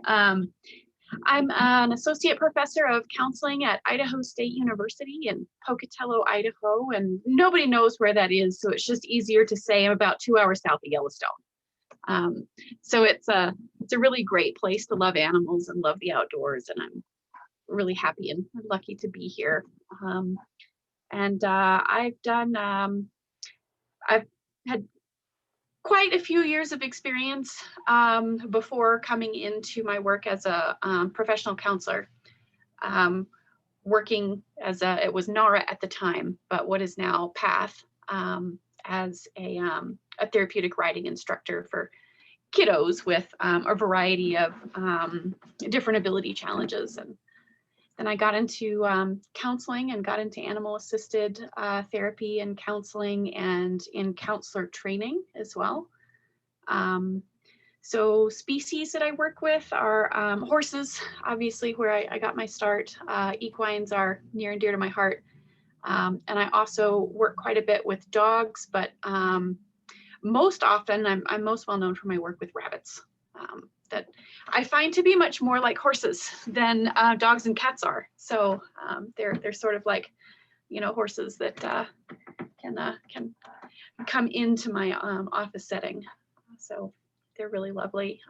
Um, I'm an associate professor of counseling at Idaho State University in Pocatello, Idaho, and nobody knows where that is, so it's just easier to say I'm about 2 hours south of Yellowstone. So it's a really great place to love animals and love the outdoors, and I'm really happy and lucky to be here. I've had quite a few years of experience before coming into my work as a professional counselor, working as it was NARA at the time, but what is now PATH, as a therapeutic riding instructor for kiddos with a variety of different ability challenges. And then I got into counseling and got into animal-assisted therapy and counseling and in counselor training as well. So species that I work with are horses, obviously, where I got my start. Equines are near and dear to my heart. And I also work quite a bit with dogs, but most often I'm most well known for my work with rabbits. That I find to be much more like horses than dogs and cats are. So they're sort of like, horses that can come into my office setting. So they're really lovely.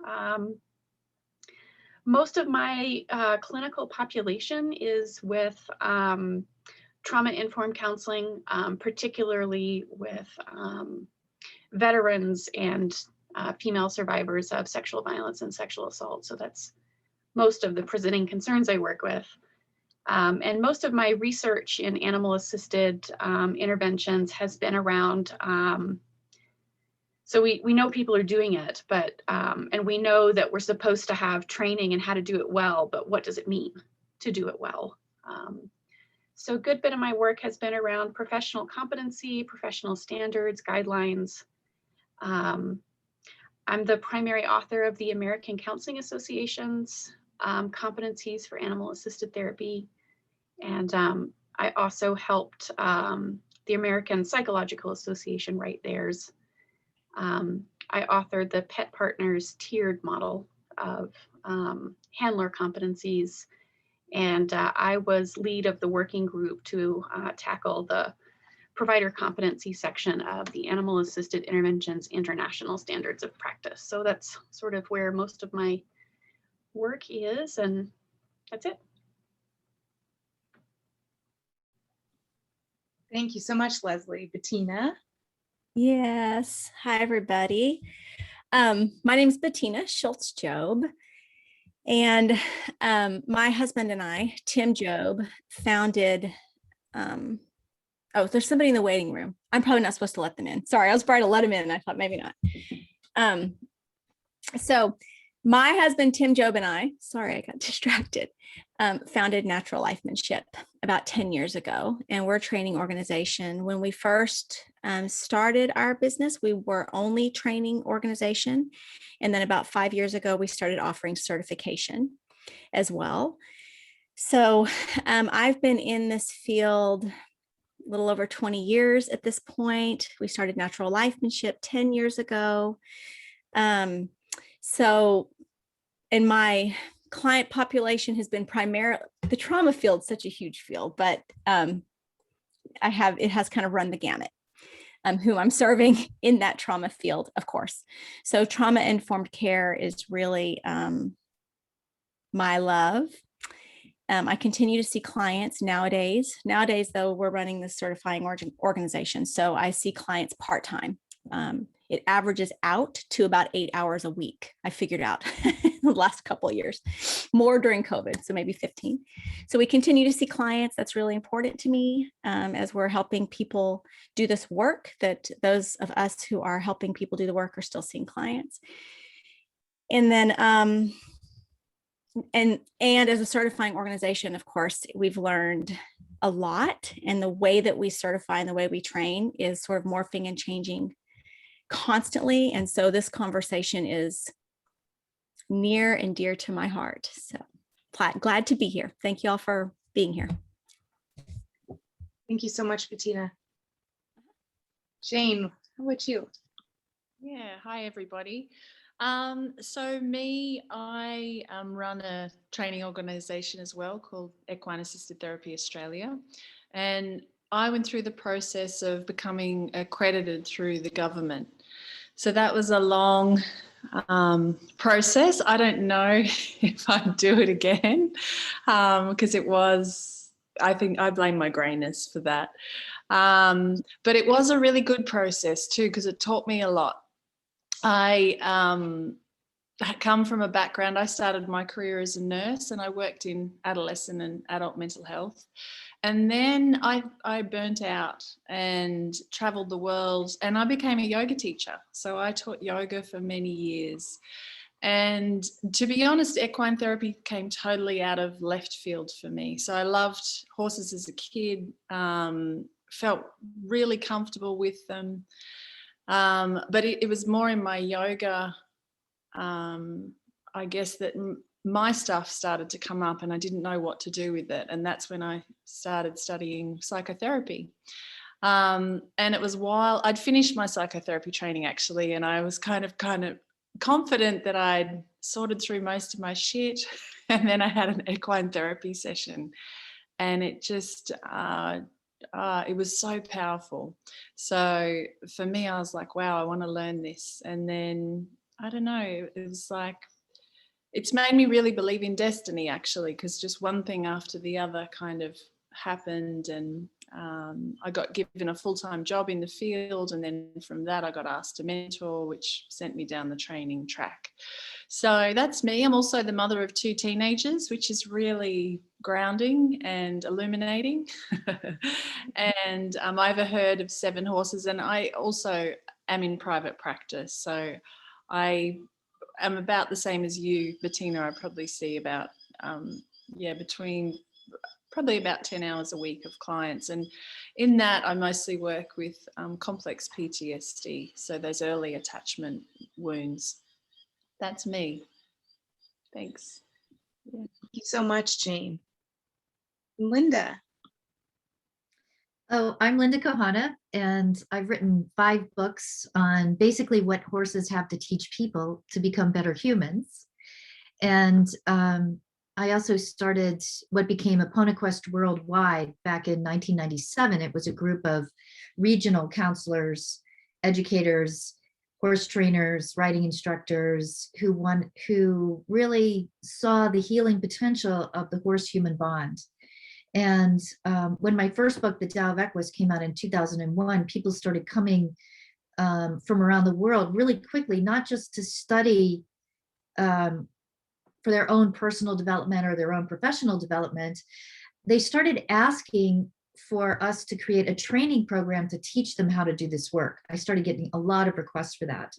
Most of my clinical population is with trauma-informed counseling, particularly with veterans and female survivors of sexual violence and sexual assault. So that's most of the presenting concerns I work with. And most of my research in animal-assisted interventions has been around, so we know people are doing it, but, and we know that we're supposed to have training in how to do it well, but what does it mean to do it well? So a good bit of my work has been around professional competency, professional standards, guidelines. I'm the primary author of the American Counseling Association's competencies for animal-assisted therapy. And I also helped the American Psychological Association write theirs. I authored the Pet Partners tiered model of handler competencies. And I was lead of the working group to tackle the provider competency section of the Animal Assisted Interventions International Standards of Practice. So that's sort of where most of my work is, and that's it. Thank you so much, Leslie. Bettina? Yes. Hi, everybody. My name is Bettina Shultz-Jobe. And my husband and I, Tim Jobe, founded, oh, there's somebody in the waiting room. I'm probably not supposed to let them in. Sorry, I was about to let them in and I thought maybe not. So my husband, Tim Jobe, and I, sorry, I got distracted, founded Natural Lifemanship about 10 years ago. And we're a training organization. When we first started our business, we were only training organization. And then about 5 years ago, we started offering certification as well. So I've been in this field a little over 20 years at this point. We started Natural Lifemanship 10 years ago. So, and my client population has been primarily, the trauma field, such a huge field, but it has kind of run the gamut. Who I'm serving in that trauma field, of course. So trauma-informed care is really my love. I continue to see clients nowadays. Nowadays, though, we're running this certifying organization, so I see clients part-time. It averages out to about 8 hours a week, I figured out in the last couple of years, more during COVID, so maybe 15. So we continue to see clients. That's really important to me as we're helping people do this work, that those of us who are helping people do the work are still seeing clients. And then, and as a certifying organization, of course, we've learned a lot, and the way that we certify and the way we train is sort of morphing and changing constantly. And so this conversation is near and dear to my heart. So glad to be here. Thank you all for being here. Thank you so much, Bettina. Jane, how about you? Yeah, hi everybody. I run a training organisation as well called Equine Assisted Therapy Australia, and I went through the process of becoming accredited through the government. So that was a long process. I don't know if I'd do it again because it was, I think I blame my greyness for that. But it was a really good process too because it taught me a lot. I come from a background, I started my career as a nurse and I worked in adolescent and adult mental health. And then I burnt out and traveled the world and I became a yoga teacher. So I taught yoga for many years. And to be honest, equine therapy came totally out of left field for me. So I loved horses as a kid, felt really comfortable with them. But it was more in my yoga, I guess that my stuff started to come up and I didn't know what to do with it. And that's when I started studying psychotherapy. And it was while I'd finished my psychotherapy training actually, and I was kind of confident that I'd sorted through most of my shit. And then I had an equine therapy session and it just, it was so powerful. So for me, I was like, wow, I want to learn this. And then, I don't know, it was like, it's made me really believe in destiny actually, because just one thing after the other kind of happened and I got given a full-time job in the field, and then from that I got asked to mentor, which sent me down the training track. So that's me. I'm also the mother of 2 teenagers, which is really grounding and illuminating. And I have a herd of 7 horses, and I also am in private practice. So I am about the same as you, Bettina. I probably see about, between probably about 10 hours a week of clients. And in that, I mostly work with complex PTSD, so those early attachment wounds. That's me. Thanks. Yeah. Thank you so much, Jane. Linda. Oh, I'm Linda Kohanov, and I've written 5 books on basically what horses have to teach people to become better humans. And I also started what became AponaQuest Worldwide back in 1997. It was a group of regional counselors, educators, horse trainers, riding instructors who really saw the healing potential of the horse-human bond. And when my first book, The Tao of Equus, came out in 2001, people started coming from around the world really quickly, not just to study for their own personal development or their own professional development. They started asking for us to create a training program to teach them how to do this work. I started getting a lot of requests for that.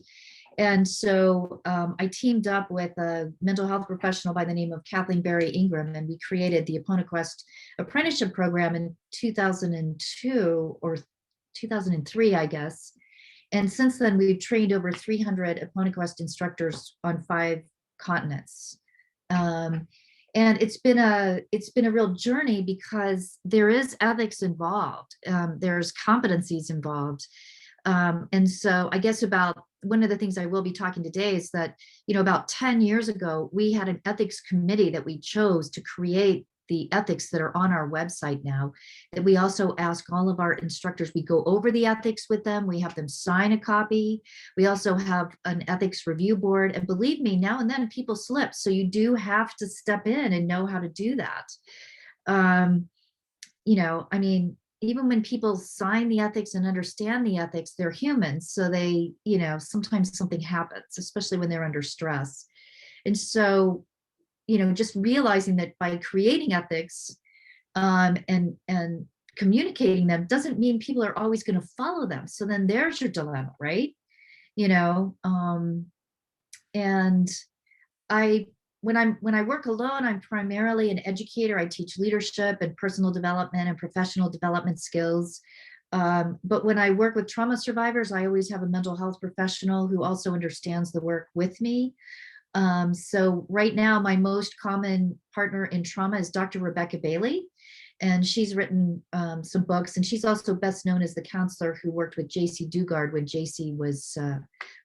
And so I teamed up with a mental health professional by the name of Kathleen Berry Ingram, and we created the AponaQuest apprenticeship program in 2002 or 2003, I guess. And since then, we've trained over 300 AponaQuest instructors on 5 continents. And it's been a real journey because there is ethics involved. There's competencies involved. And so I guess about one of the things I will be talking today is that, about 10 years ago, we had an ethics committee that we chose to create the ethics that are on our website now, that we also ask all of our instructors, we go over the ethics with them, we have them sign a copy. We also have an ethics review board, and believe me, now and then people slip. So you do have to step in and know how to do that. Even when people sign the ethics and understand the ethics, they're humans. So they, sometimes something happens, especially when they're under stress. And so, just realizing that by creating ethics and communicating them doesn't mean people are always going to follow them. So then there's your dilemma, right? And when I work alone, I'm primarily an educator. I teach leadership and personal development and professional development skills. But when I work with trauma survivors, I always have a mental health professional who also understands the work with me. So right now, my most common partner in trauma is Dr. Rebecca Bailey. and she's written some books, and she's also best known as the counselor who worked with JC Dugard when JC was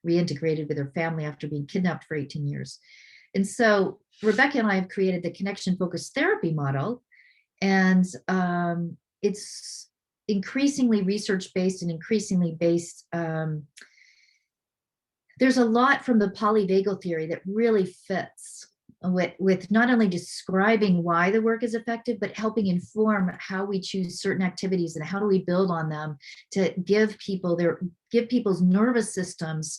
reintegrated with her family after being kidnapped for 18 years. And so Rebecca and I have created the connection focused therapy model, and it's increasingly research based and increasingly based. There's a lot from the polyvagal theory that really fits with not only describing why the work is effective, but helping inform how we choose certain activities and how do we build on them to give people's nervous systems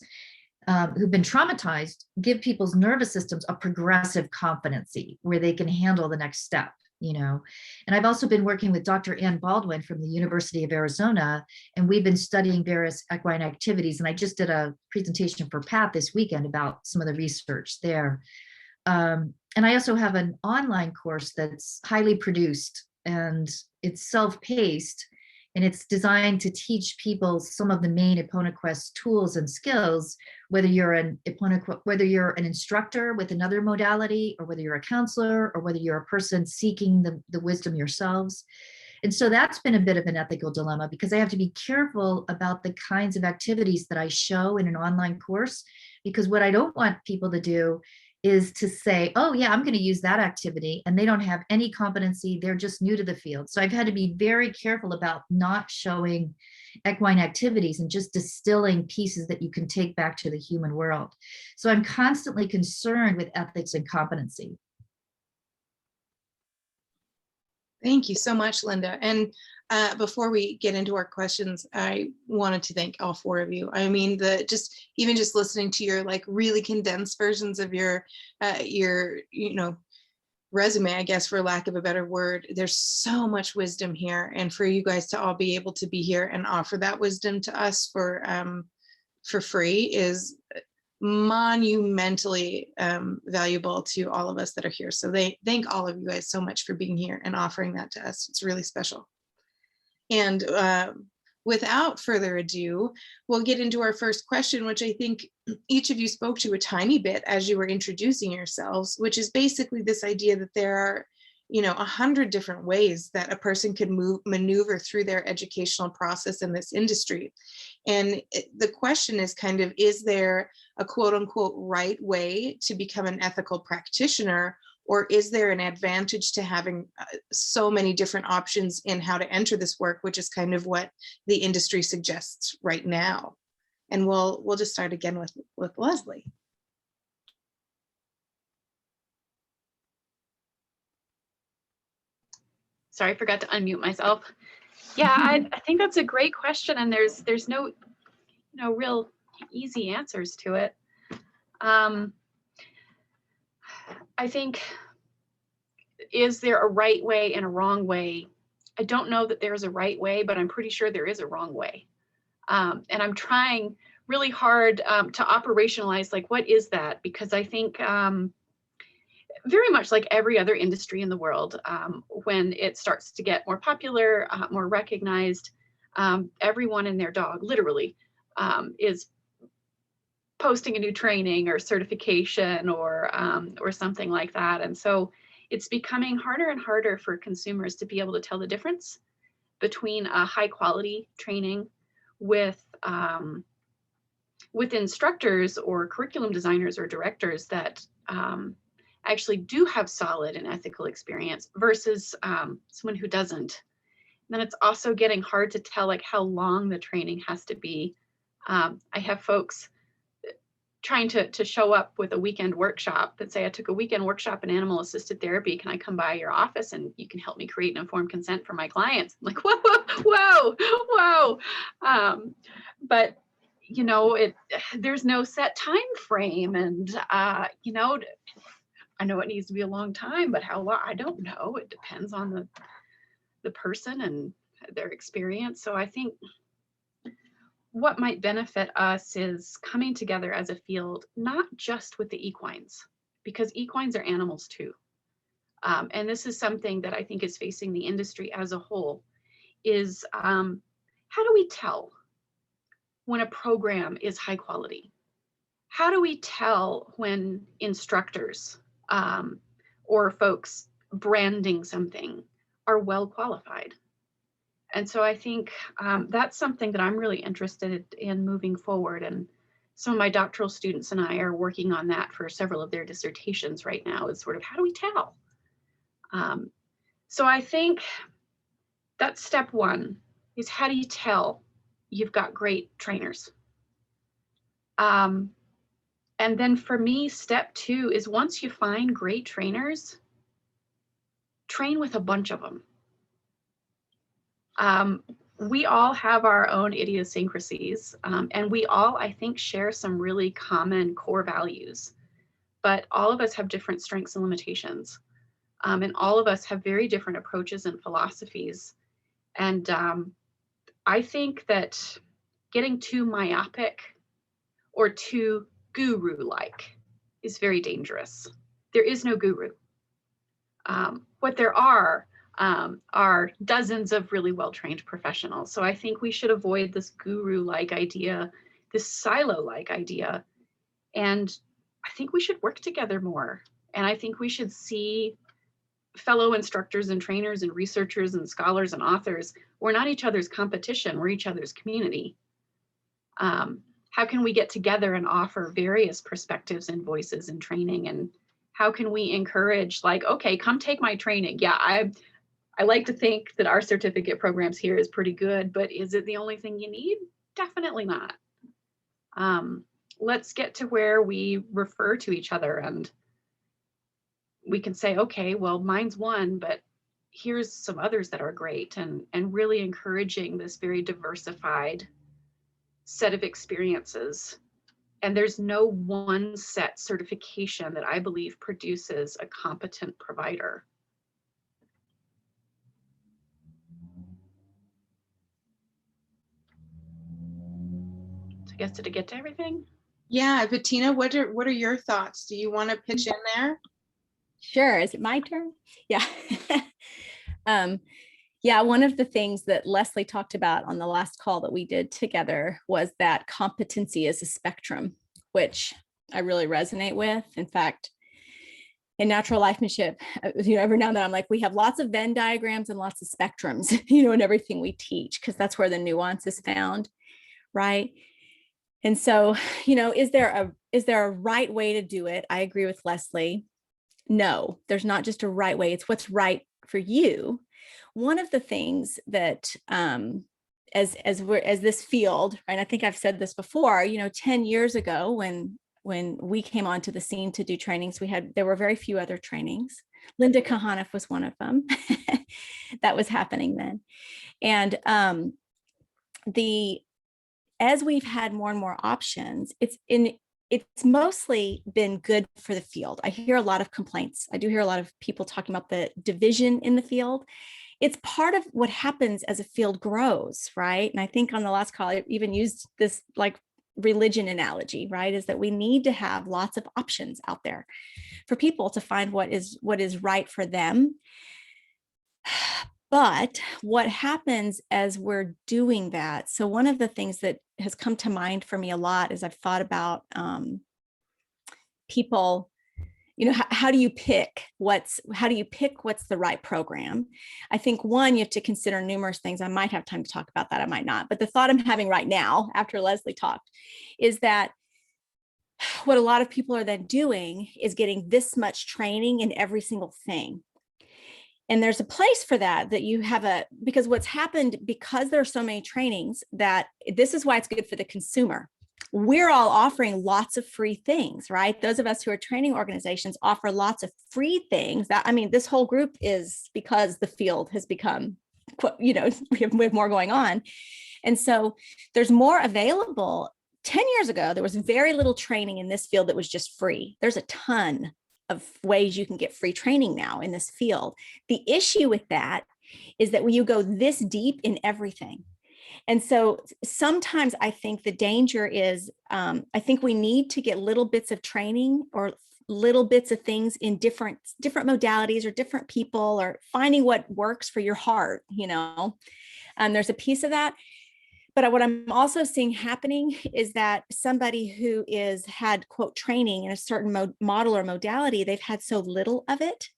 who've been traumatized, give people's nervous systems a progressive competency where they can handle the next step. And I've also been working with Dr. Ann Baldwin from the University of Arizona, and we've been studying various equine activities. And I just did a presentation for Pat this weekend about some of the research there. And I also have an online course that's highly produced, and it's self-paced, and it's designed to teach people some of the main EponaQuest tools and skills, whether you're an instructor with another modality, or whether you're a counselor, or whether you're a person seeking the wisdom yourselves. And so that's been a bit of an ethical dilemma, because I have to be careful about the kinds of activities that I show in an online course, because what I don't want people to do is to say, oh yeah, I'm going to use that activity, and they don't have any competency, they're just new to the field. So I've had to be very careful about not showing equine activities and just distilling pieces that you can take back to the human world. So I'm constantly concerned with ethics and competency. Thank you so much, Linda. And before we get into our questions, I wanted to thank all four of you. I mean, even just listening to your really condensed versions of your resume, I guess, for lack of a better word, there's so much wisdom here. And for you guys to all be able to be here and offer that wisdom to us for free is monumentally valuable to all of us that are here. So thank all of you guys so much for being here and offering that to us. It's really special. And without further ado, we'll get into our first question, which I think each of you spoke to a tiny bit as you were introducing yourselves, which is basically this idea that there are 100 different ways that a person can maneuver through their educational process in this industry. And the question is kind of, is there a quote unquote right way to become an ethical practitioner? Or is there an advantage to having so many different options in how to enter this work, which is kind of what the industry suggests right now? And we'll just start again with Leslie. Sorry, I forgot to unmute myself. Yeah, I think that's a great question, and there's no real easy answers to it. I think, is there a right way and a wrong way? I don't know that there's a right way, but I'm pretty sure there is a wrong way. And I'm trying really hard to operationalize what is that? Because I think very much like every other industry in the world, when it starts to get more popular, more recognized, everyone and their dog literally is posting a new training or certification or something like that. And so it's becoming harder and harder for consumers to be able to tell the difference between a high quality training with instructors or curriculum designers or directors that actually do have solid and ethical experience versus someone who doesn't. And then it's also getting hard to tell how long the training has to be. I have folks trying to show up with a weekend workshop that say, I took a weekend workshop in animal assisted therapy. Can I come by your office and you can help me create an informed consent for my clients? I'm like, whoa. But there's no set time frame, and I know it needs to be a long time, but how long, I don't know. It depends on the person and their experience. So I think what might benefit us is coming together as a field, not just with the equines, because equines are animals too. And this is something that I think is facing the industry as a whole, is how do we tell when a program is high quality? How do we tell when instructors or folks branding something are well qualified. And so I think that's something that I'm really interested in moving forward. And some of my doctoral students and I are working on that for several of their dissertations right now, is sort of, how do we tell? So I think that's step one, is how do you tell you've got great trainers? And then for me, step two is, once you find great trainers, train with a bunch of them. We all have our own idiosyncrasies, and we all, I think, share some really common core values, but all of us have different strengths and limitations. And all of us have very different approaches and philosophies. And I think that getting too myopic or too guru-like is very dangerous. There is no guru. What there are dozens of really well-trained professionals. So I think we should avoid this guru-like idea, this silo-like idea. And I think we should work together more. And I think we should see fellow instructors and trainers and researchers and scholars and authors. We're not each other's competition, we're each other's community. How can we get together and offer various perspectives and voices in training? And how can we encourage, like, okay, come take my training. Yeah, I like to think that our certificate programs here is pretty good, but is it the only thing you need? Definitely not. Let's get to where we refer to each other and we can say, okay, well, mine's one, but here's some others that are great, and really encouraging this very diversified set of experiences. And there's no one set certification that I believe produces a competent provider. So I guess, did it get to everything? Yeah, Bettina, what are your thoughts? Do you want to pitch in there? Sure. Is it my turn? Yeah. Yeah, one of the things that Leslie talked about on the last call that we did together was that competency is a spectrum, which I really resonate with. In fact, in natural lifemanship, every now and then I'm like, we have lots of Venn diagrams and lots of spectrums, in everything we teach, because that's where the nuance is found, right? And so, is there a right way to do it? I agree with Leslie. No, there's not just a right way. It's what's right for you. One of the things that, as this field, and I think I've said this before, 10 years ago when we came onto the scene to do trainings, there were very few other trainings. Linda Kohanov was one of them that was happening then. And as we've had more and more options, it's mostly been good for the field. I hear a lot of complaints. I do hear a lot of people talking about the division in the field. It's part of what happens as a field grows, right? And I think on the last call, I even used this like religion analogy, right? Is that we need to have lots of options out there for people to find what is right for them. But what happens as we're doing that? So one of the things that has come to mind for me a lot as I've thought about people, how do you pick what's the right program? I think one, you have to consider numerous things. I might have time to talk about that. I might not. But the thought I'm having right now, after Leslie talked, is that what a lot of people are then doing is getting this much training in every single thing. And there's a place for that you have because what's happened, because there are so many trainings, that this is why it's good for the consumer. We're all offering lots of free things, right? Those of us who are training organizations offer lots of free things. This whole group is because the field has become, we have more going on. And so there's more available. 10 years ago, there was very little training in this field that was just free. There's a ton of ways you can get free training now in this field. The issue with that is that when you go this deep in everything, and so sometimes I think the danger is, I think we need to get little bits of training or little bits of things in different modalities or different people, or finding what works for your heart, there's a piece of that. But what I'm also seeing happening is that somebody who had, quote, training in a certain model or modality, they've had so little of it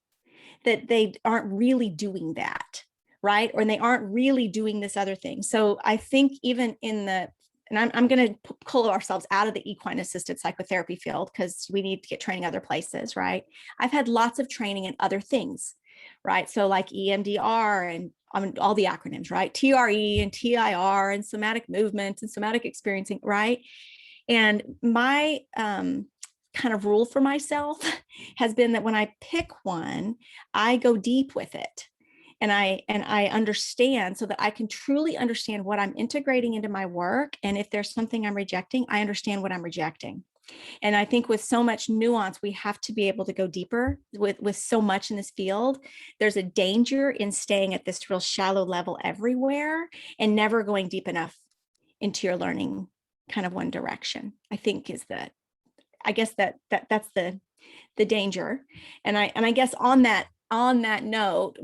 that they aren't really doing that. right? Or they aren't really doing this other thing. So I think even in the, and I'm going to pull ourselves out of the equine assisted psychotherapy field because we need to get training other places, right? I've had lots of training in other things, right? So like EMDR and all the acronyms, right? TRE and TIR and somatic movement and somatic experiencing, right? And my kind of rule for myself has been that when I pick one, I go deep with it. And I understand so that I can truly understand what I'm integrating into my work. And if there's something I'm rejecting, I understand what I'm rejecting. And I think with so much nuance, we have to be able to go deeper with so much in this field. There's a danger in staying at this real shallow level everywhere and never going deep enough into your learning kind of one direction, I think is that, I guess that's the danger. And I guess on that note,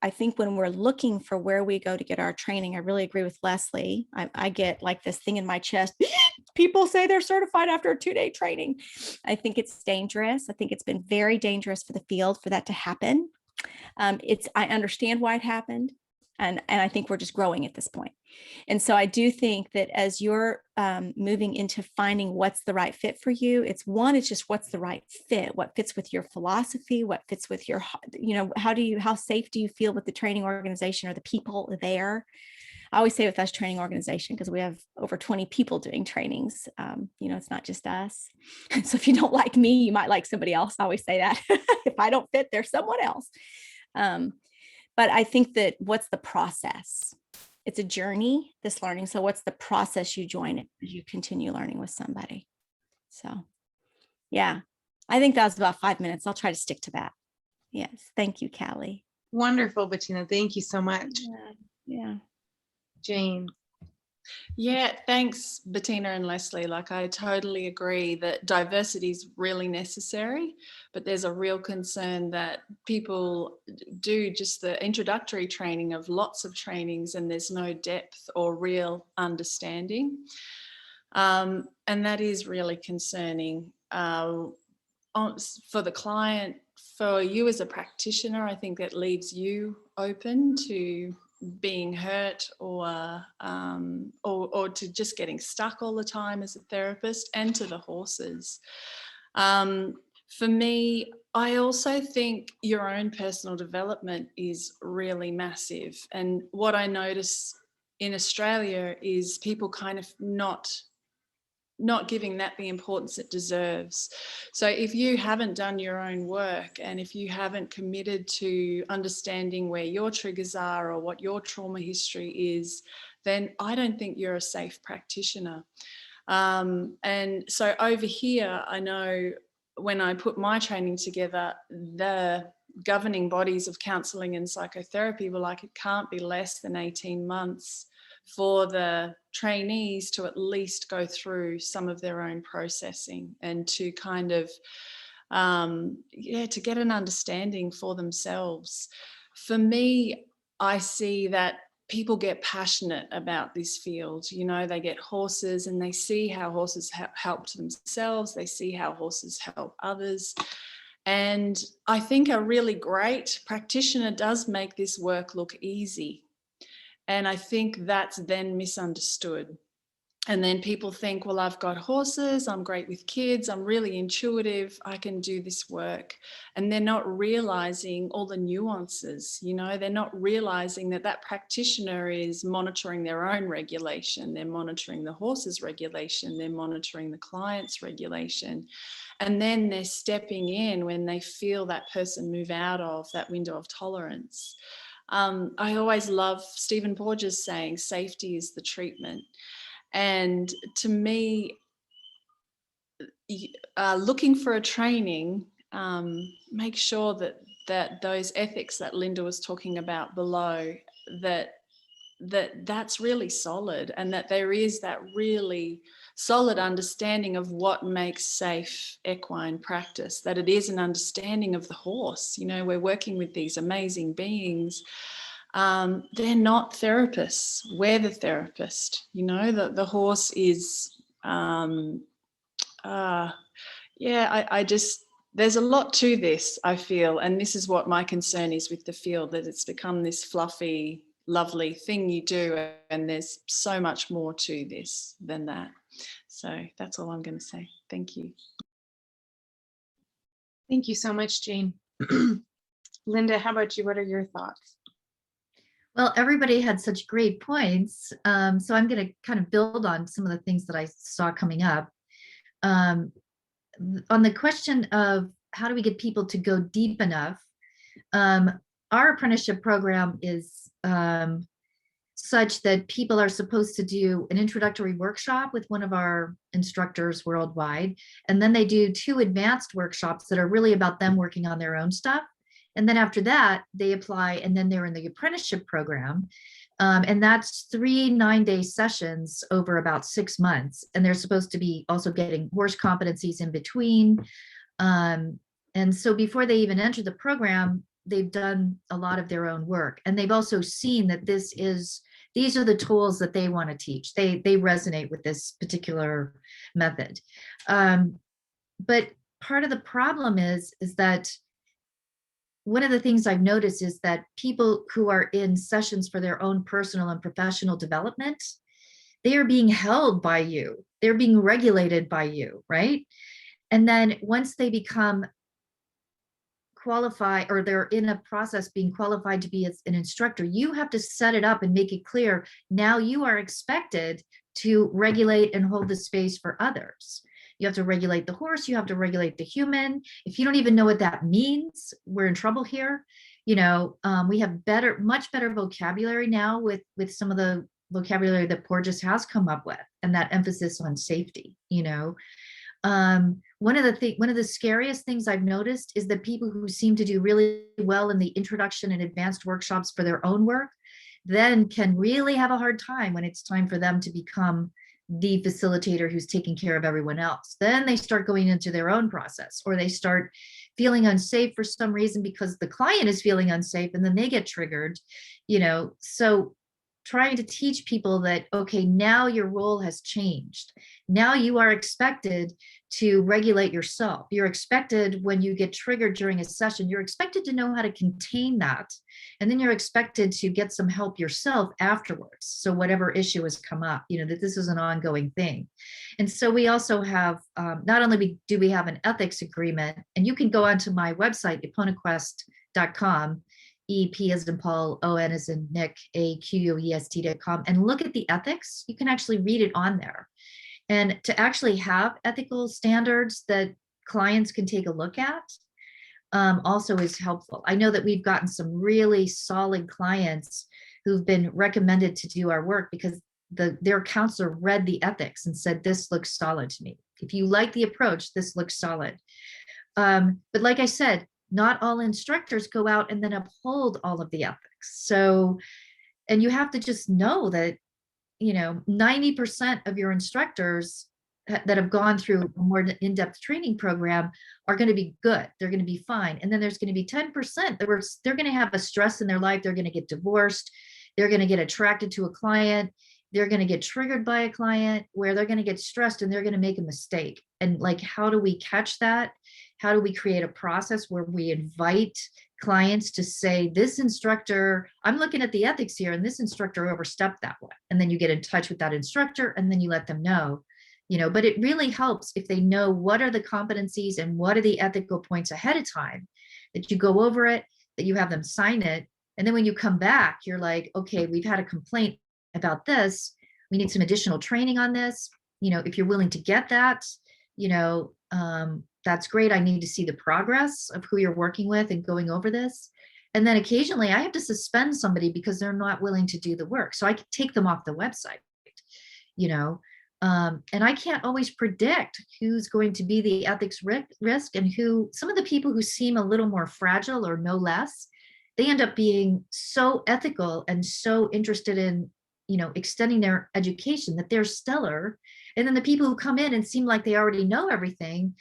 I think when we're looking for where we go to get our training, I really agree with Leslie. I get like this thing in my chest. People say they're certified after a 2-day training. I think it's dangerous. I think it's been very dangerous for the field for that to happen. I understand why it happened. And I think we're just growing at this point. And so I do think that as you're moving into finding what's the right fit for you, it's just what's the right fit, what fits with your philosophy, what fits with your, how safe do you feel with the training organization or the people there? I always say with us training organization, because we have over 20 people doing trainings, it's not just us. So if you don't like me, you might like somebody else. I always say that. If I don't fit, there's someone else. But I think that what's the process? It's a journey, this learning. So what's the process you join it as you continue learning with somebody? So yeah, I think that was about 5 minutes. I'll try to stick to that. Yes. Thank you, Kali. Wonderful, Bettina. Thank you so much. Yeah. Jane. Yeah, thanks, Bettina and Leslie. Like, I totally agree that diversity is really necessary, but there's a real concern that people do just the introductory training of lots of trainings and there's no depth or real understanding. And that is really concerning for the client. For you as a practitioner, I think that leaves you open to being hurt or to just getting stuck all the time as a therapist, and to the horses. For me, I also think your own personal development is really massive. And what I notice in Australia is people kind of not giving that the importance it deserves. So if you haven't done your own work and if you haven't committed to understanding where your triggers are or what your trauma history is, then I don't think you're a safe practitioner. And so over here, I know when I put my training together, the governing bodies of counselling and psychotherapy were like, it can't be less than 18 months for the trainees to at least go through some of their own processing and to kind of, to get an understanding for themselves. For me, I see that people get passionate about this field. They get horses and they see how horses help themselves. They see how horses help others. And I think a really great practitioner does make this work look easy. And I think that's then misunderstood. And then people think, well, I've got horses, I'm great with kids, I'm really intuitive, I can do this work. And they're not realizing all the nuances, they're not realizing that practitioner is monitoring their own regulation, they're monitoring the horse's regulation, they're monitoring the client's regulation. And then they're stepping in when they feel that person move out of that window of tolerance. I always love Stephen Porges saying, safety is the treatment. And to me, looking for a training, make sure that those ethics that Linda was talking about below, that's really solid, and that there is that really solid understanding of what makes safe equine practice, that it is an understanding of the horse. We're working with these amazing beings. They're not therapists. We're the therapist. The horse is, there's a lot to this, I feel, and this is what my concern is with the field, that it's become this fluffy, lovely thing you do, and there's so much more to this than that. So that's all I'm going to say. Thank you. Thank you so much, Jane. Linda, how about you? What are your thoughts? Well, everybody had such great points. So I'm going to kind of build on some of the things that I saw coming up. On the question of how do we get people to go deep enough, our apprenticeship program is such that people are supposed to do an introductory workshop with one of our instructors worldwide, and then they do 2 advanced workshops that are really about them working on their own stuff. And then after that, they apply, and then they're in the apprenticeship program. And that's 3 9-day sessions over about 6 months. And they're supposed to be also getting horse competencies in between. And so before they even enter the program, they've done a lot of their own work. And they've also seen that these are the tools that they want to teach. They resonate with this particular method. But part of the problem is that one of the things I've noticed is that people who are in sessions for their own personal and professional development, they are being held by you. They're being regulated by you, right? And then once they become qualified, or they're in a process being qualified to be an instructor, you have to set it up and make it clear. Now you are expected to regulate and hold the space for others. You have to regulate the horse, you have to regulate the human. If you don't even know what that means, we're in trouble here. We have much better vocabulary now with some of the vocabulary that Porges has come up with, and that emphasis on safety. One of the scariest things I've noticed is that people who seem to do really well in the introduction and advanced workshops for their own work then can really have a hard time when it's time for them to become the facilitator who's taking care of everyone else. Then they start going into their own process, or they start feeling unsafe for some reason because the client is feeling unsafe, and then they get triggered. So trying to teach people that, okay, now your role has changed. Now you are expected to regulate yourself. You're expected, when you get triggered during a session, you're expected to know how to contain that. And then you're expected to get some help yourself afterwards. So whatever issue has come up, that this is an ongoing thing. And so we also have, not only do we have an ethics agreement, and you can go onto my website, eponaquest.com, EP as in Paul, ON as in Nick, AQUEST.com, and look at the ethics. You can actually read it on there. And to actually have ethical standards that clients can take a look at also is helpful. I know that we've gotten some really solid clients who've been recommended to do our work because their counselor read the ethics and said, this looks solid to me. If you like the approach, this looks solid. But like I said, not all instructors go out and then uphold all of the ethics. So, and you have to just know that 90% of your instructors that have gone through a more in-depth training program are going to be good. They're going to be fine. And then there's going to be 10% that they're going to have a stress in their life. They're going to get divorced. They're going to get attracted to a client. They're going to get triggered by a client where they're going to get stressed and they're going to make a mistake. And how do we catch that? How do we create a process where we invite clients to say, this instructor, I'm looking at the ethics here, and this instructor overstepped that one. And then you get in touch with that instructor, and then you let them know, but it really helps if they know what are the competencies and what are the ethical points ahead of time, that you go over it, that you have them sign it. And then when you come back, you're like, okay, we've had a complaint about this. We need some additional training on this. If you're willing to get that, that's great. I need to see the progress of who you're working with and going over this. And then occasionally I have to suspend somebody because they're not willing to do the work. So I can take them off the website, and I can't always predict who's going to be the ethics risk, and some of the people who seem a little more fragile or no less, they end up being so ethical and so interested in, extending their education that they're stellar. And then the people who come in and seem like they already know everything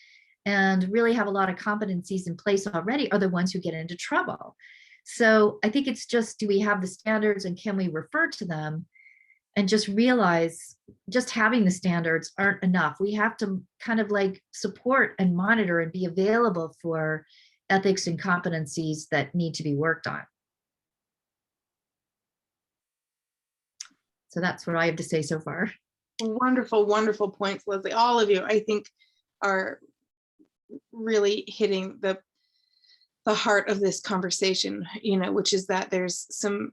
and really have a lot of competencies in place already are the ones who get into trouble. So I think it's just, do we have the standards and can we refer to them? and just realize just having the standards aren't enough. We have to kind of like support and monitor and be available for ethics and competencies that need to be worked on. So that's what I have to say so far. Wonderful, wonderful points, Leslie. All of you, I think, are really hitting the heart of this conversation, you know, which is that there's some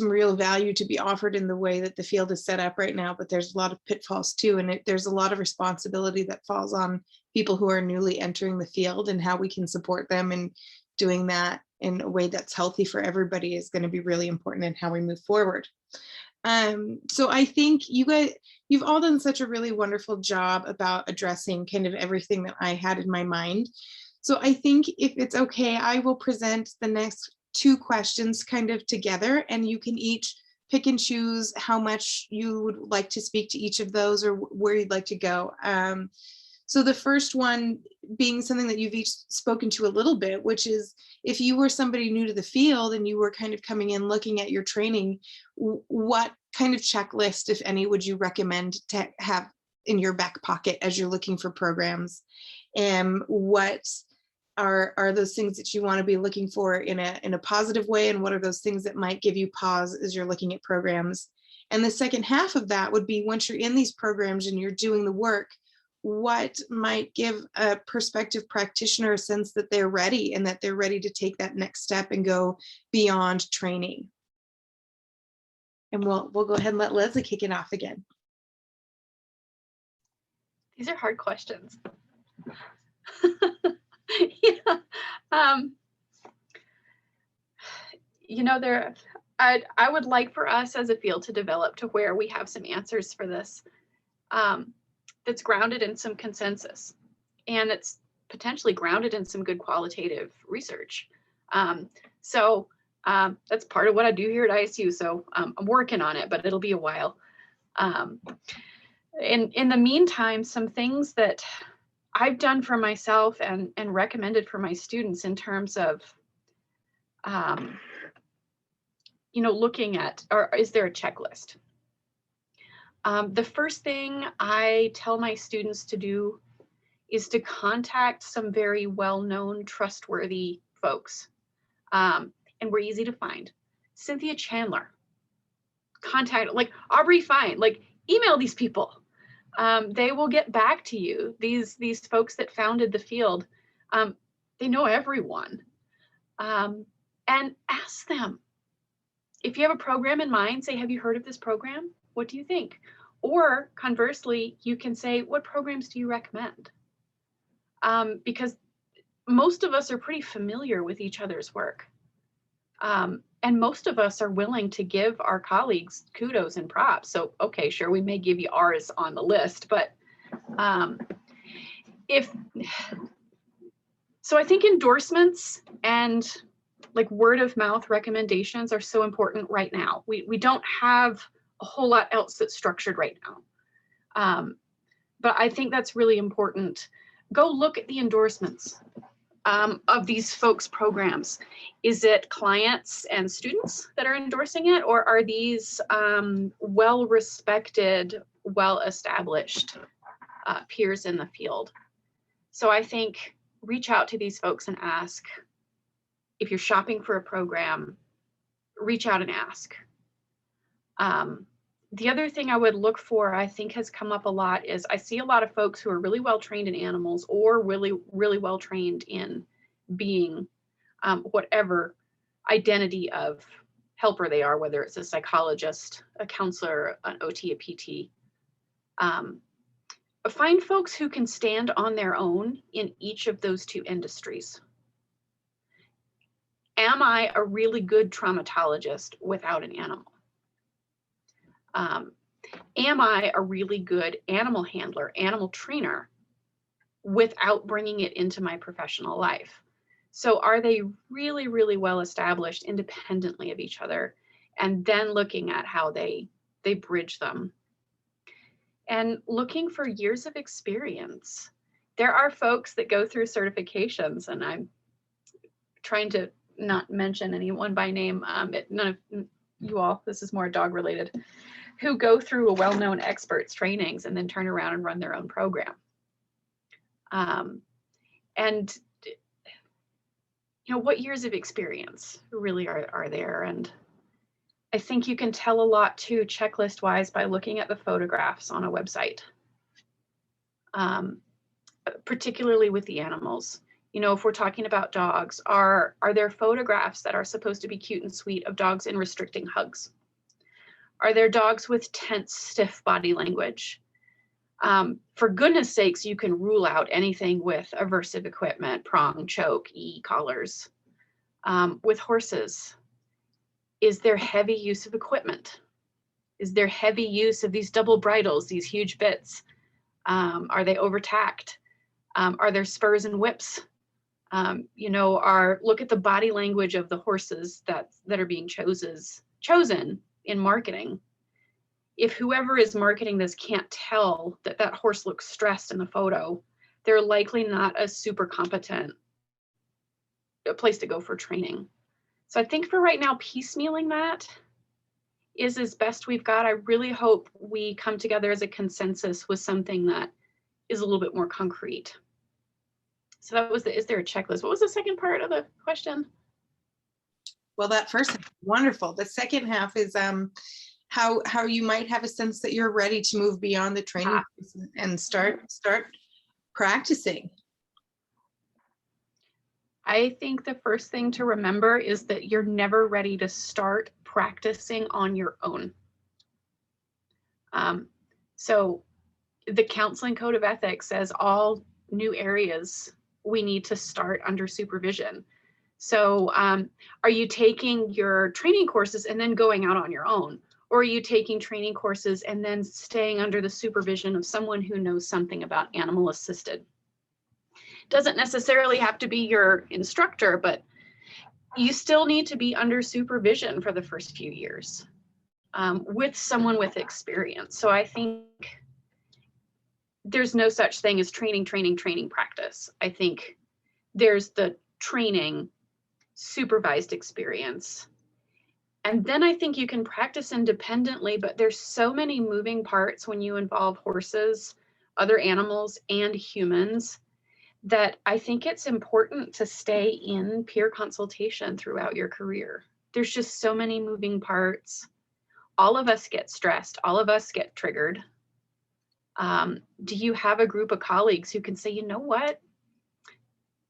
real value to be offered in the way that the field is set up right now, but there's a lot of pitfalls too, and there's a lot of responsibility that falls on people who are newly entering the field, and how we can support them in doing that in a way that's healthy for everybody is going to be really important in how we move forward. So I think you've all done such a really wonderful job about addressing kind of everything that I had in my mind. So I think if it's okay, I will present the next 2 questions kind of together, and you can each pick and choose how much you would like to speak to each of those or where you'd like to go. So the first one being something that you've each spoken to a little bit, which is if you were somebody new to the field and you were kind of coming in looking at your training, what kind of checklist, if any, would you recommend to have in your back pocket as you're looking for programs? And what are those things that you want to be looking for in a positive way, and what are those things that might give you pause as you're looking at programs? And the second half of that would be, once you're in these programs and you're doing the work, what might give a prospective practitioner a sense that they're ready, and that they're ready to take that next step and go beyond training? And we'll go ahead and let Leslie kick it off again. These are hard questions. Yeah. You know, I would like for us as a field to develop to where we have some answers for this, that's grounded in some consensus, and it's potentially grounded in some good qualitative research. So that's part of what I do here at ISU. So I'm working on it, but it'll be a while. In the meantime, some things that I've done for myself and recommended for my students in terms of, you know, looking at, or is there a checklist? The first thing I tell my students to do is to contact some very well-known, trustworthy folks. And we're easy to find. Cynthia Chandler, contact, like Aubrey Fine, like email these people. They will get back to you. These folks that founded the field, they know everyone. And ask them. If you have a program in mind, say, have you heard of this program? What do you think? Or conversely, you can say, what programs do you recommend? Because most of us are pretty familiar with each other's work. And most of us are willing to give our colleagues kudos and props. So, okay, sure, we may give you ours on the list, but so I think endorsements and like word of mouth recommendations are so important right now. We don't have a whole lot else that's structured right now. But I think that's really important. Go look at the endorsements of these folks' programs. Is it clients and students that are endorsing it, or are these well-respected, well-established peers in the field? So I think reach out to these folks and ask. If you're shopping for a program, reach out and ask. The other thing I would look for, I think has come up a lot, is I see a lot of folks who are really well trained in animals or really, really well trained in being whatever identity of helper they are, whether it's a psychologist, a counselor, an OT, a PT. Find folks who can stand on their own in each of those 2 industries. Am I a really good traumatologist without an animal? Am I a really good animal handler, animal trainer, without bringing it into my professional life? So are they really, really well established independently of each other? And then looking at how they bridge them. And looking for years of experience. There are folks that go through certifications, and I'm trying to not mention anyone by name, none of you all, this is more dog related. who go through a well-known expert's trainings and then turn around and run their own program. And what years of experience really are there? And I think you can tell a lot too, checklist wise, by looking at the photographs on a website, particularly with the animals. If we're talking about dogs, are there photographs that are supposed to be cute and sweet of dogs in restricting hugs? Are there dogs with tense, stiff body language? For goodness sakes, you can rule out anything with aversive equipment, prong, choke, collars. With horses, is there heavy use of equipment? Is there heavy use of these double bridles, these huge bits? Are they overtacked? Are there spurs and whips? Look at the body language of the horses that are being chosen in marketing. If whoever is marketing this can't tell that horse looks stressed in the photo, they're likely not a super competent place to go for training. So I think for right now, piecemealing that is as best we've got. I really hope we come together as a consensus with something that is a little bit more concrete. So that was is there a checklist? What was the second part of the question? Well, that first half, wonderful. The second half is how you might have a sense that you're ready to move beyond the training and start practicing. I think the first thing to remember is that you're never ready to start practicing on your own. So the Counseling Code of Ethics says all new areas we need to start under supervision. So are you taking your training courses and then going out on your own? Or are you taking training courses and then staying under the supervision of someone who knows something about animal assisted? Doesn't necessarily have to be your instructor, but you still need to be under supervision for the first few years with someone with experience. So I think there's no such thing as training, practice. I think there's the training, supervised experience. And then I think you can practice independently, but there's so many moving parts when you involve horses, other animals, and humans that I think it's important to stay in peer consultation throughout your career. There's just so many moving parts. All of us get stressed. All of us get triggered. Do you have a group of colleagues who can say, you know what?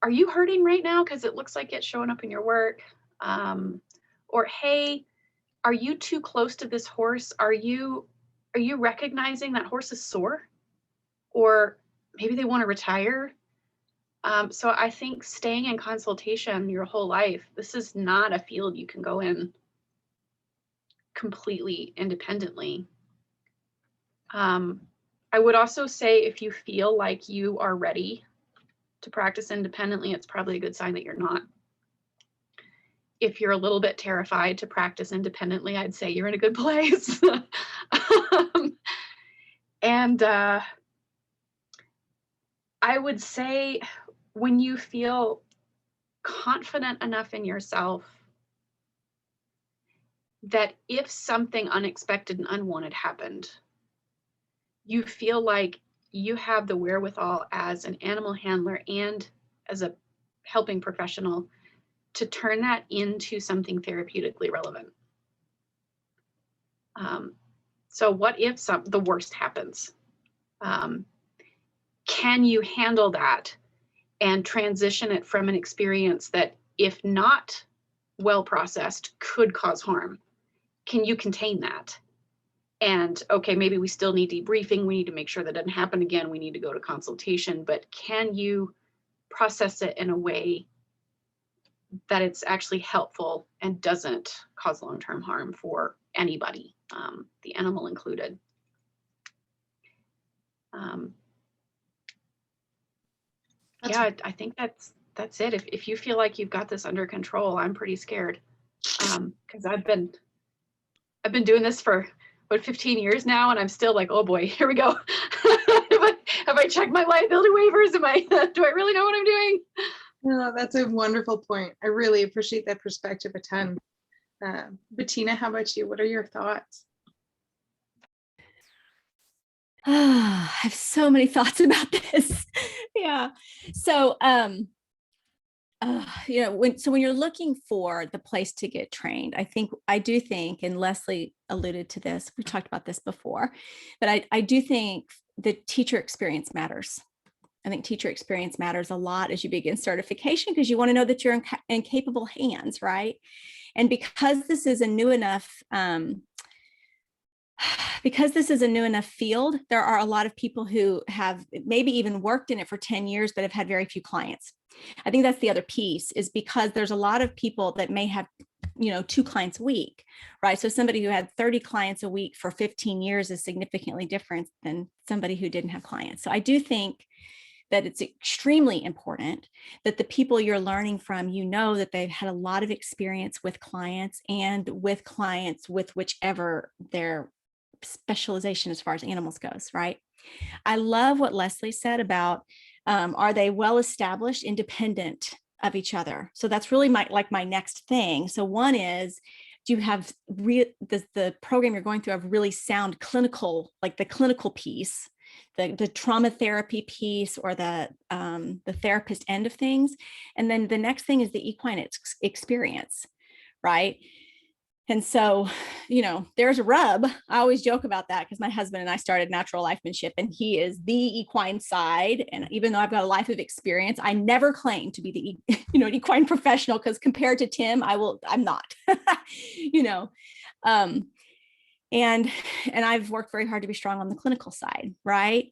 Are you hurting right now? Because it looks like it's showing up in your work. Or, hey, are you too close to this horse? Are you recognizing that horse is sore? Or maybe they want to retire? So I think staying in consultation your whole life, this is not a field you can go in completely independently. I would also say if you feel like you are ready to practice independently, it's probably a good sign that you're not. If you're a little bit terrified to practice independently, I'd say you're in a good place. And I would say when you feel confident enough in yourself that if something unexpected and unwanted happened, you feel like you have the wherewithal as an animal handler and as a helping professional to turn that into something therapeutically relevant. So what if the worst happens? Can you handle that and transition it from an experience that, if not well processed, could cause harm? Can you contain that? And okay, maybe we still need debriefing. We need to make sure that doesn't happen again. We need to go to consultation, but can you process it in a way that it's actually helpful and doesn't cause long-term harm for anybody, the animal included? Yeah, I think that's it. If you feel like you've got this under control, I'm pretty scared because I've been doing this for 15 years now, and I'm still like, oh boy, here we go. Have I checked my liability waivers? Do I really know what I'm doing? No, that's a wonderful point. I really appreciate that perspective a ton. Bettina, how about you? What are your thoughts? I have so many thoughts about this. Yeah. So, when you're looking for the place to get trained, I do think, and Leslie alluded to this, we talked about this before, but I do think the teacher experience matters. I think teacher experience matters a lot as you begin certification, because you want to know that you're in capable hands, right? And because this is a new enough, field, there are a lot of people who have maybe even worked in it for 10 years, but have had very few clients. I think that's the other piece, is because there's a lot of people that may have, 2 clients a week, right? So somebody who had 30 clients a week for 15 years is significantly different than somebody who didn't have clients. So I do think that it's extremely important that the people you're learning from, that they've had a lot of experience with clients, and with clients with whichever their specialization as far as animals goes, right? I love what Leslie said about, are they well established, independent of each other? So that's really my next thing. So one is, do you have the program you're going through have really sound clinical, like the clinical piece, the trauma therapy piece, or the therapist end of things? And then the next thing is the equine experience, right? And so, there's a rub. I always joke about that, because my husband and I started Natural Lifemanship, and he is the equine side. And even though I've got a life of experience, I never claim to be the, equine professional, because compared to Tim, I'm not, and I've worked very hard to be strong on the clinical side, right?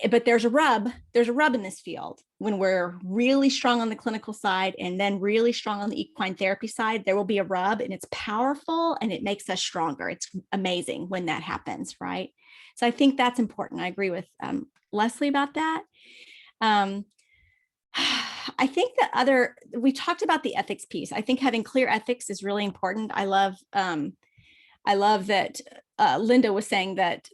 But there's a rub in this field. When we're really strong on the clinical side and then really strong on the equine therapy side, there will be a rub, and it's powerful, and it makes us stronger. It's amazing when that happens, right? So I think that's important. I agree with Leslie about that. I think we talked about the ethics piece. I think having clear ethics is really important. I love that Linda was saying that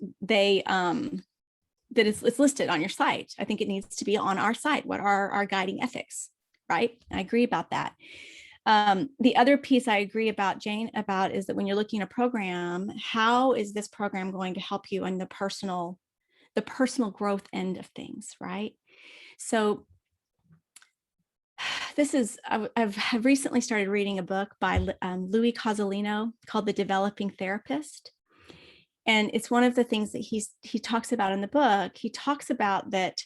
that it's listed on your site. I think it needs to be on our site. What are our guiding ethics, right? I agree about that. The other piece I agree about, Jane, is that when you're looking at a program, how is this program going to help you in the personal growth end of things, right? So I've recently started reading a book by Louis Cozolino called The Developing Therapist. And it's one of the things that he talks about in the book. He talks about that,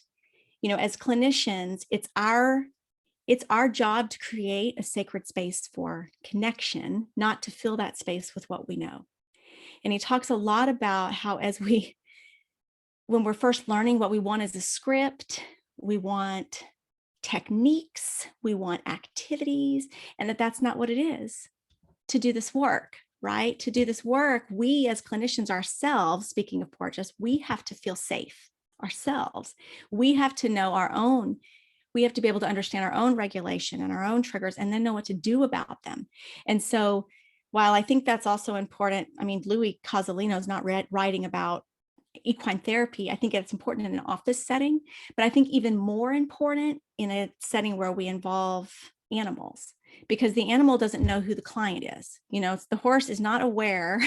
as clinicians, it's our job to create a sacred space for connection, not to fill that space with what we know. And he talks a lot about how when we're first learning, what we want is a script, we want techniques, we want activities, and that's not what it is to do this work. Right? To do this work, we as clinicians ourselves, speaking of portraits, we have to feel safe ourselves. We have to know we have to be able to understand our own regulation and our own triggers, and then know what to do about them. And so while I think that's also important, Louis Cozolino is not writing about equine therapy. I think it's important in an office setting, but I think even more important in a setting where we involve animals, because the animal doesn't know who the client is. The horse is not aware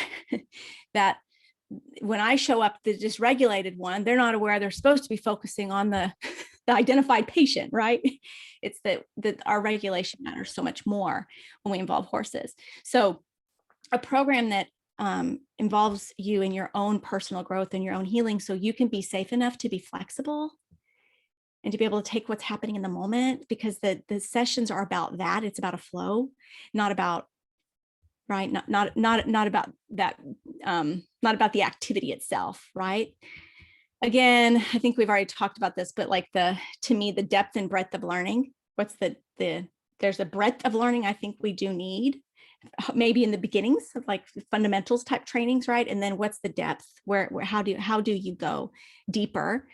that when I show up, the dysregulated one, they're not aware they're supposed to be focusing on the identified patient, right? It's that our regulation matters so much more when we involve horses. So a program that involves you in your own personal growth and your own healing, so you can be safe enough to be flexible and to be able to take what's happening in the moment, because the sessions are about that. It's about a flow, not about, right? Not about that, not about the activity itself, right? Again, I think we've already talked about this, but to me, the depth and breadth of learning, there's a breadth of learning I think we do need, maybe in the beginnings of fundamentals type trainings, right? And then what's the depth? How do you go deeper?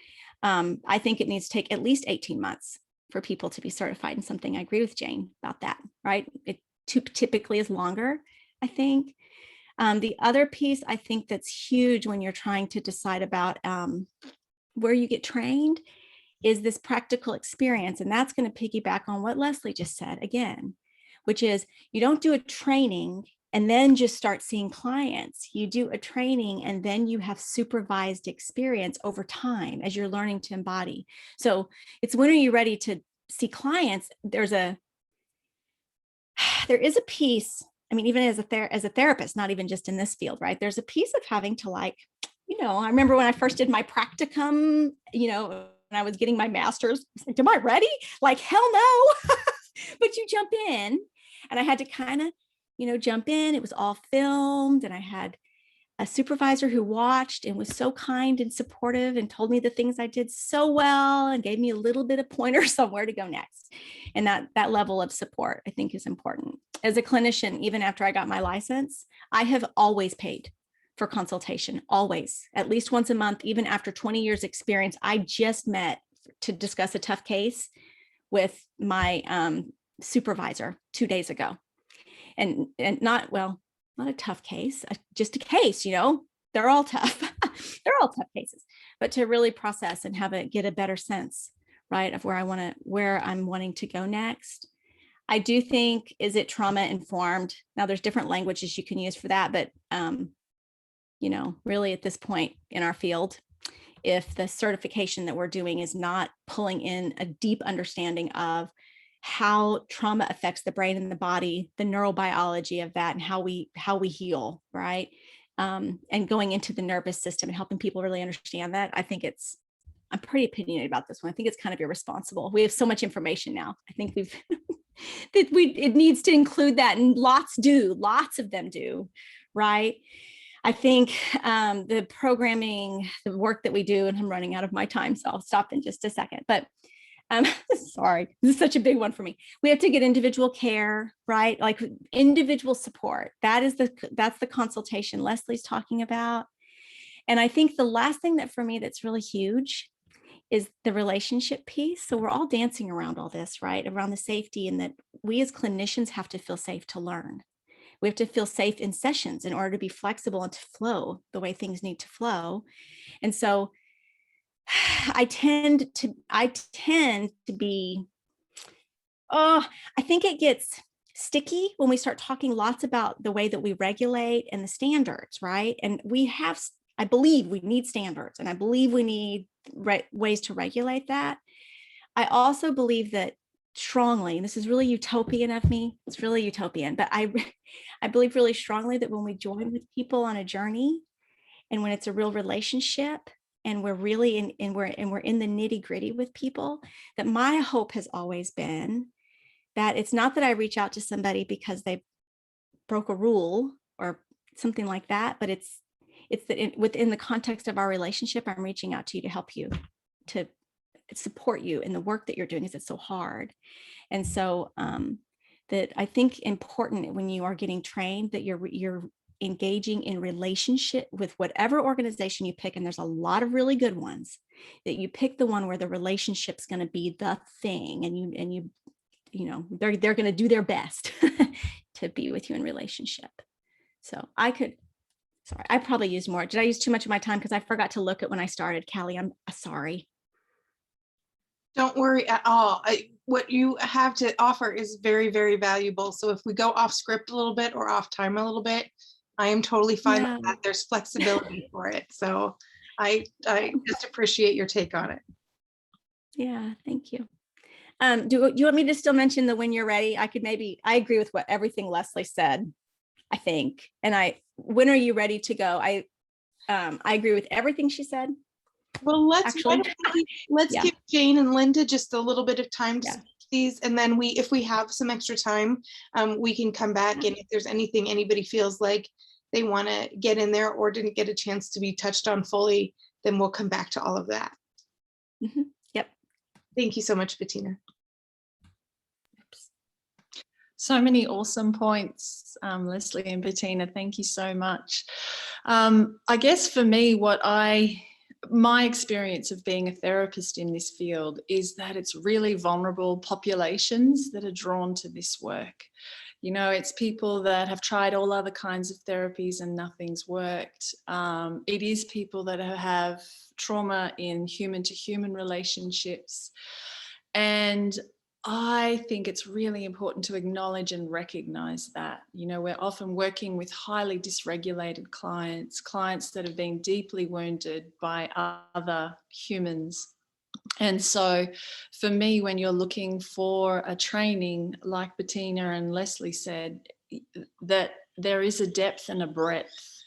I think it needs to take at least 18 months for people to be certified in something. I agree with Jane about that, right? It typically is longer, I think. The other piece I think that's huge when you're trying to decide about where you get trained is this practical experience. And that's going to piggyback on what Leslie just said again, which is you don't do a training and then just start seeing clients. You do a training and then you have supervised experience over time as you're learning to embody. So it's when are you ready to see clients? There is a piece, I mean, even as a therapist, not even just in this field, right? There's a piece of having to I remember when I first did my practicum, when I was getting my master's, I was like, am I ready? Like, hell no. But you jump in, and I had to kind of, jump in. It was all filmed, and I had a supervisor who watched and was so kind and supportive and told me the things I did so well and gave me a little bit of pointer somewhere to go next. And that level of support, I think, is important. As a clinician, even after I got my license, I have always paid for consultation, always, at least once a month. Even after 20 years experience, I just met to discuss a tough case with my supervisor 2 days ago, and not a tough case, just a case. They're all tough. They're all tough cases, but to really process and get a better sense, right, of where I'm wanting to go next. I do think, is it trauma informed? Now there's different languages you can use for that, but really at this point in our field, if the certification that we're doing is not pulling in a deep understanding of how trauma affects the brain and the body, the neurobiology of that, and how we heal, right? And going into the nervous system and helping people really understand that, I'm pretty opinionated about this one. I think it's kind of irresponsible. We have so much information now. I think it needs to include that, and lots of them do, right? I think the programming, the work that we do, and I'm running out of my time, so I'll stop in just a second, but sorry, this is such a big one for me. We have to get individual care, right? Like individual support. That's the consultation Leslie's talking about. And I think the last thing that for me that's really huge is the relationship piece. So we're all dancing around all this, right? Around the safety, and that we as clinicians have to feel safe to learn. We have to feel safe in sessions in order to be flexible and to flow the way things need to flow. And so I tend to be, I think it gets sticky when we start talking lots about the way that we regulate and the standards, right? And I believe we need standards, and I believe we need ways to regulate that. I also believe that strongly, and this is really utopian of me, it's really utopian, but I believe really strongly that when we join with people on a journey, and when it's a real relationship, and we're really we're in the nitty gritty with people, that my hope has always been that it's not that I reach out to somebody because they broke a rule or something like that, but it's that within the context of our relationship, I'm reaching out to you to help you, to support you in the work that you're doing, because it's so hard. And so that I think important when you are getting trained, that you're engaging in relationship with whatever organization you pick, and there's a lot of really good ones, that you pick the one where the relationship's going to be the thing, and they're going to do their best to be with you in relationship. So I probably used more. Did I use too much of my time? Because I forgot to look at when I started. Kali, I'm sorry. Don't worry at all. What you have to offer is very, very valuable. So if we go off script a little bit or off time a little bit, I am totally fine with that. There's flexibility for it. So I just appreciate your take on it. Yeah, thank you. Do you want me to still mention the when you're ready? I agree with everything Leslie said, I think. And when are you ready to go? I agree with everything she said. Well, let's give Jane and Linda just a little bit of time to speak these, and then if we have some extra time, we can come back, and if there's anything anybody feels like they want to get in there or didn't get a chance to be touched on fully, then we'll come back to all of that. Mm-hmm. Yep. Thank you so much, Bettina. So many awesome points, Leslie and Bettina. Thank you so much. I guess for me, my experience of being a therapist in this field is that it's really vulnerable populations that are drawn to this work. It's people that have tried all other kinds of therapies and nothing's worked. It is people that have trauma in human to human relationships. And I think it's really important to acknowledge and recognize that. You know, we're often working with highly dysregulated clients that have been deeply wounded by other humans. And so for me, when you're looking for a training, like Bettina and Leslie said, that there is a depth and a breadth,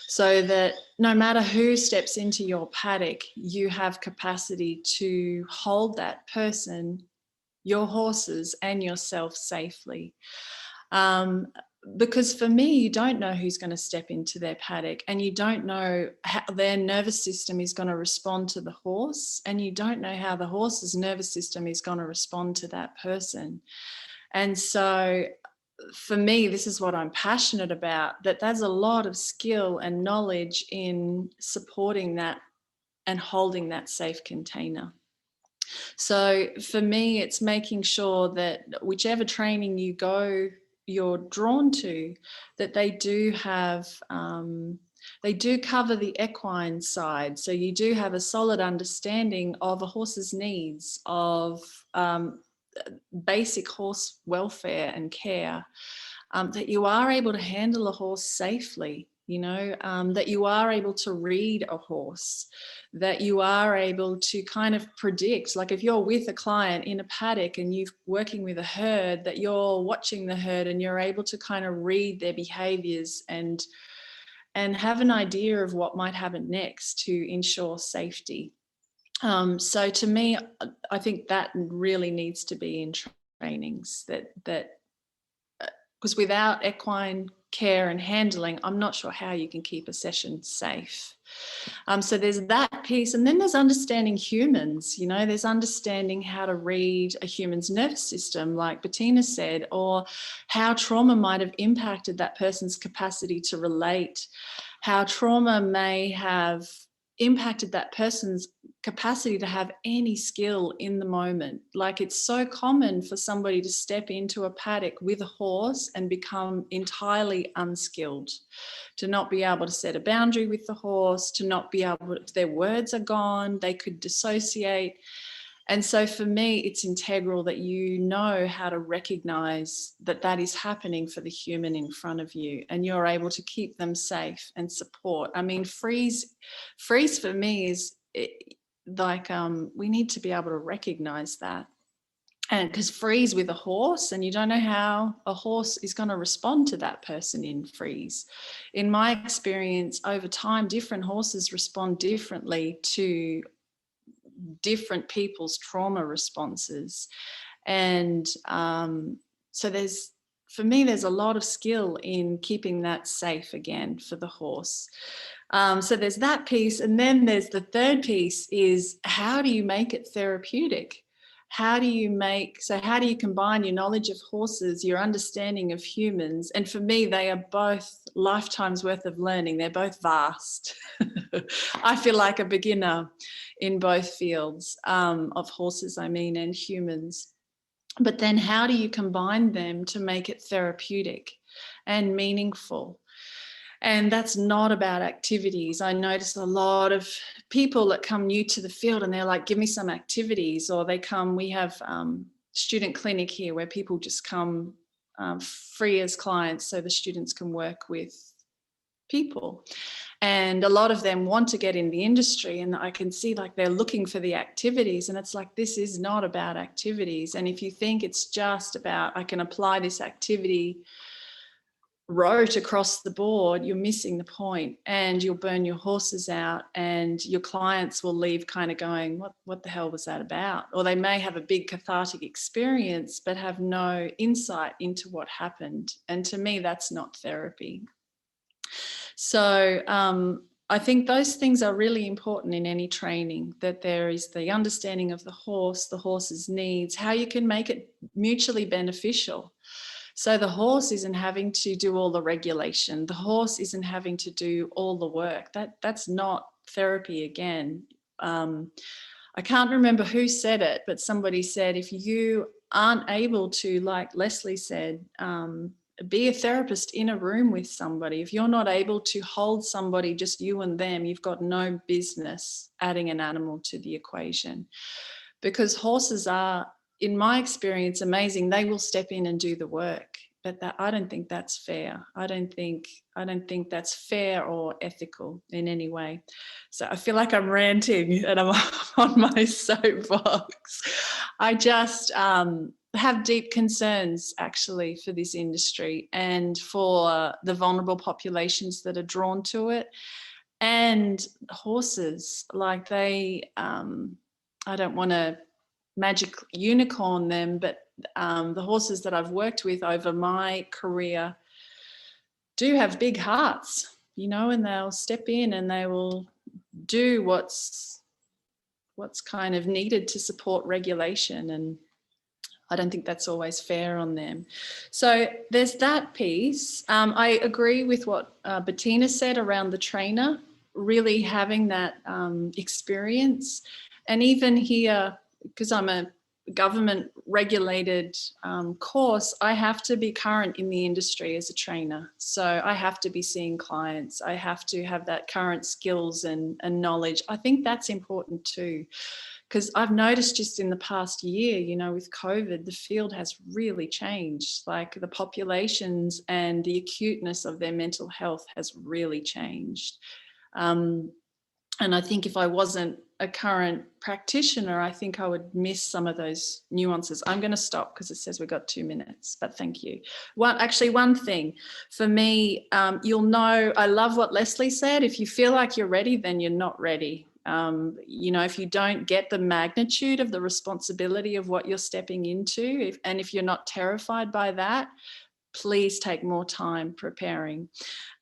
so that no matter who steps into your paddock, you have capacity to hold that person, your horses and yourself safely. Because for me, you don't know who's going to step into their paddock, and you don't know how their nervous system is going to respond to the horse, and you don't know how the horse's nervous system is going to respond to that person. And so for me, this is what I'm passionate about, that there's a lot of skill and knowledge in supporting that and holding that safe container. So for me, it's making sure that whichever training you go, you're drawn to, that they do have, they do cover the equine side. So you do have a solid understanding of a horse's needs, of basic horse welfare and care, that you are able to handle a horse safely, you know, that you are able to read a horse, that you are able to kind of predict, like if you're with a client in a paddock and you're working with a herd, that you're watching the herd and you're able to kind of read their behaviors and have an idea of what might happen next to ensure safety. So to me, I think that really needs to be in trainings, that because without equine care and handling, I'm not sure how you can keep a session safe. So there's that piece, and then there's understanding humans, you know, there's understanding how to read a human's nervous system, like Bettina said, or how trauma might have impacted that person's capacity to relate, how trauma may have impacted that person's capacity to have any skill in the moment. Like, it's so common for somebody to step into a paddock with a horse and become entirely unskilled, to not be able to set a boundary with the horse, to not be able, their words are gone, they could dissociate. And so for me, it's integral that you know how to recognize that that is happening for the human in front of you, and you're able to keep them safe and support. I mean, freeze for me is like, we need to be able to recognize that. And because freeze with a horse, and you don't know how a horse is going to respond to that person in freeze. In my experience, over time, different horses respond differently to different people's trauma responses. And so for me, there's a lot of skill in keeping that safe again for the horse. So there's that piece. And then there's the third piece is, how do you make it therapeutic? How do you combine your knowledge of horses, your understanding of humans? And for me, they are both lifetimes worth of learning. They're both vast. I feel like a beginner in both fields, of horses, and humans. But then how do you combine them to make it therapeutic and meaningful? And that's not about activities. I notice a lot of people that come new to the field and they're like, give me some activities, or they come, we have student clinic here where people just come free as clients so the students can work with people. And a lot of them want to get in the industry, and I can see like they're looking for the activities, and it's like, this is not about activities. And if you think it's just about, I can apply this activity rote across the board, you're missing the point, and you'll burn your horses out, and your clients will leave kind of going, what the hell was that about? Or they may have a big cathartic experience but have no insight into what happened. And to me, that's not therapy. So I think those things are really important in any training, that there is the understanding of the horse's needs, how you can make it mutually beneficial. So the horse isn't having to do all the regulation. The horse isn't having to do all the work. That's not therapy again. I can't remember who said it, but somebody said, if you aren't able to, like Leslie said, be a therapist in a room with somebody, if you're not able to hold somebody, just you and them, you've got no business adding an animal to the equation. Because horses are in my experience, amazing. They will step in and do the work, but I don't think that's fair. I don't think that's fair or ethical in any way. So I feel like I'm ranting and I'm on my soapbox. I just have deep concerns actually for this industry and for the vulnerable populations that are drawn to it, and horses. Like I don't want to magic unicorn them, but the horses that I've worked with over my career do have big hearts, and they'll step in and they will do what's kind of needed to support regulation. And I don't think that's always fair on them. So there's that piece. I agree with what Bettina said around the trainer, really having that experience. And even here, because I'm a government regulated course, I have to be current in the industry as a trainer. So I have to be seeing clients. I have to have that current skills and knowledge. I think that's important too. Because I've noticed just in the past year, with COVID, the field has really changed. Like the populations and the acuteness of their mental health has really changed. And I think if I wasn't a current practitioner, I think I would miss some of those nuances. I'm going to stop because it says we've got 2 minutes, but thank you. One thing for me, you'll know, I love what Leslie said. If you feel like you're ready, then you're not ready. If you don't get the magnitude of the responsibility of what you're stepping into, if you're not terrified by that, please take more time preparing.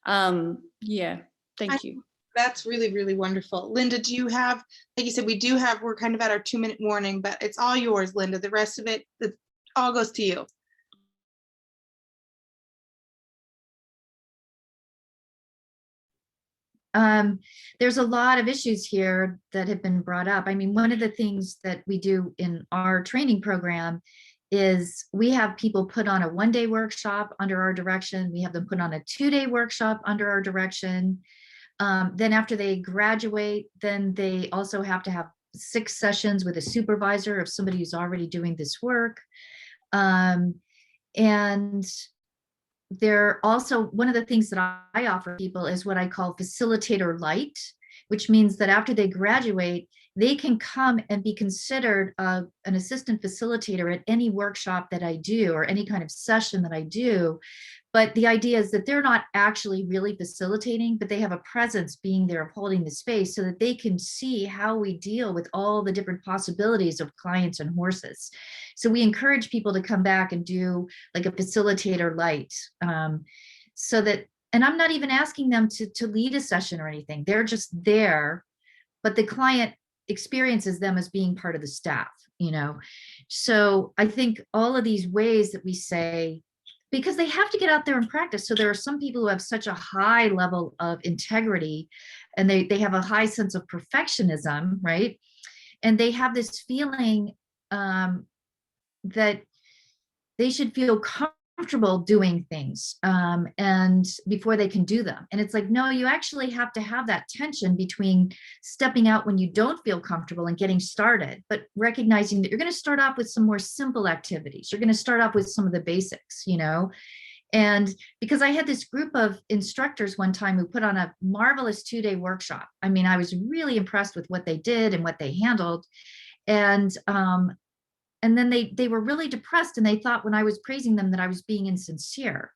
Thank you. That's really, really wonderful. Linda, do you have, like you said, we're kind of at our 2-minute warning, but it's all yours, Linda. The rest of it all goes to you. There's a lot of issues here that have been brought up. I mean, one of the things that we do in our training program is we have people put on a 1-day workshop under our direction. We have them put on a 2-day workshop under our direction. Then after they graduate, then they also have to have 6 sessions with a supervisor of somebody who's already doing this work. And they're also, one of the things that I offer people is what I call facilitator light, which means that after they graduate, they can come and be considered an assistant facilitator at any workshop that I do or any kind of session that I do. But the idea is that they're not actually really facilitating, but they have a presence being there, holding the space so that they can see how we deal with all the different possibilities of clients and horses. So we encourage people to come back and do like a facilitator light so that, and I'm not even asking them to lead a session or anything. They're just there, but the client experiences them as being part of the staff, So I think all of these ways that we say, because they have to get out there and practice. So there are some people who have such a high level of integrity and they have a high sense of perfectionism, right? And they have this feeling that they should feel comfortable doing things and before they can do them. And it's like, no, you actually have to have that tension between stepping out when you don't feel comfortable and getting started, but recognizing that you're going to start off with some more simple activities. You're going to start off with some of the basics, And because I had this group of instructors one time who put on a marvelous 2-day workshop. I mean, I was really impressed with what they did and what they handled. And then they were really depressed and they thought when I was praising them that I was being insincere.